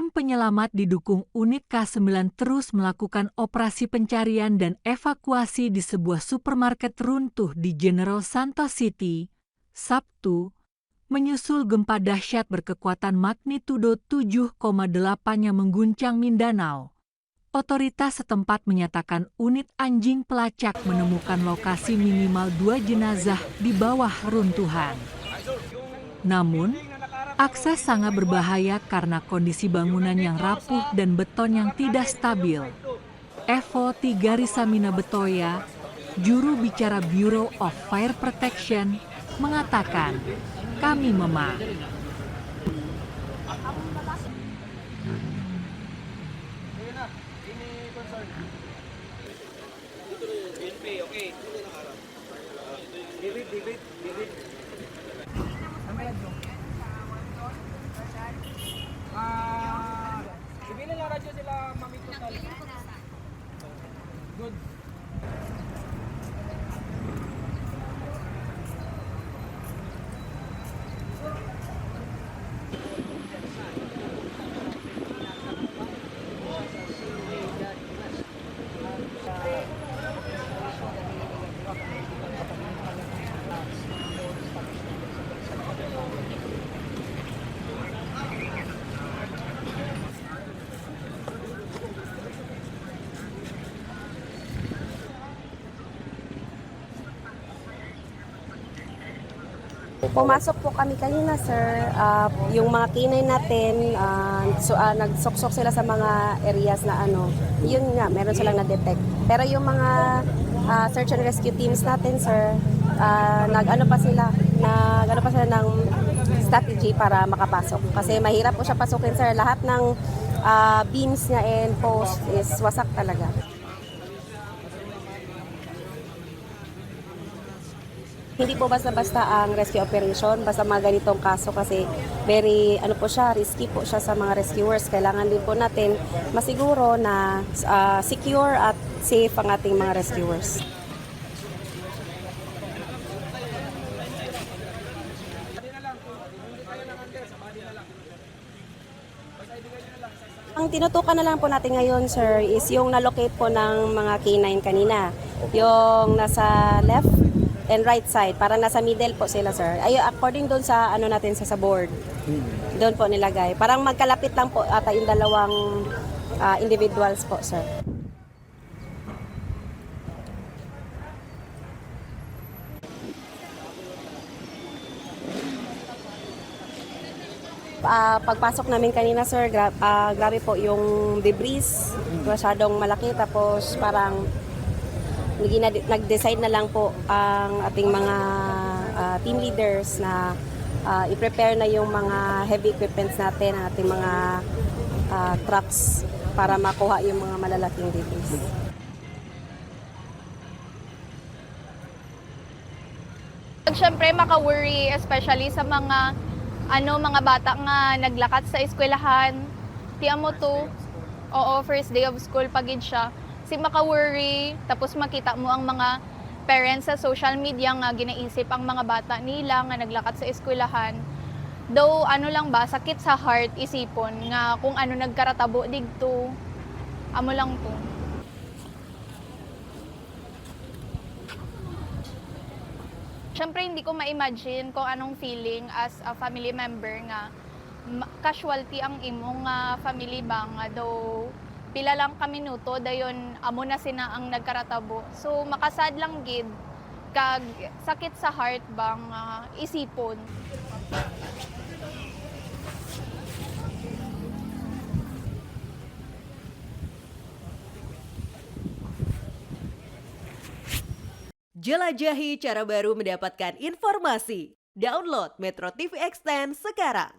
Tim penyelamat didukung unit K9 terus melakukan operasi pencarian dan evakuasi di sebuah supermarket runtuh di General Santos City, Sabtu, menyusul gempa dahsyat berkekuatan magnitudo 7,8 yang mengguncang Mindanao. Otoritas setempat menyatakan unit anjing pelacak menemukan lokasi minimal 2 jenazah di bawah runtuhan. Namun, akses sangat berbahaya karena kondisi bangunan yang rapuh dan beton yang tidak stabil. Evo Tigarissamina Betoya, juru bicara Bureau of Fire Protection, mengatakan, kami memang. Ibili lang radyo sila Mami Total. Good. Pumasok po kami kanina, sir. Yung mga kinay natin, nagsoksok sila sa mga areas na yun nga, meron silang na-detect. Pero yung mga search and rescue teams natin, sir, nag-ano pa sila ng strategy para makapasok. Kasi mahirap po siya pasukin, sir. Lahat ng beams niya and post is wasak talaga. Hindi po basta-basta ang rescue operation, basta mga ganitong kaso kasi very risky po siya sa mga rescuers. Kailangan din po natin masiguro na secure at safe ang ating mga rescuers. Ang tinutukan na lang po natin ngayon, sir, is yung na-locate po ng mga K9 kanina. Yung nasa left and right side, para nasa middle po sila, sir. Ay, according doon sa natin sa board. Doon po nilagay. Parang magkalapit lang po ata yung dalawang individuals po, sir. Pagpasok namin kanina, sir, grabe po yung debris. Masyadong malaki, tapos parang nag-decide na lang po ang ating mga team leaders na i-prepare na yung mga heavy equipments natin, ang ating mga trucks para makuha yung mga malalaking debris. Siyempre maka-worry, especially sa mga mga bata nga naglakat sa eskwelahan. Tiyan mo to, first day of school pagid siya. Si maka-worry, tapos makita mo ang mga parents sa social media nga ginaisip ang mga bata nila nga naglakat sa eskwelahan. Though lang ba, sakit sa heart isipon nga kung nagkaratabo digto, amo lang to. Siyempre hindi ko ma-imagine kung anong feeling as a family member nga casualty ang imong family bang though pila lang ka minuto dayon amo na sina ang nagkaratabo. So makasad lang gid kag sakit sa heart bang isipon. Jelajahi cara baru mendapatkan informasi. Download Metro TV Extend sekarang.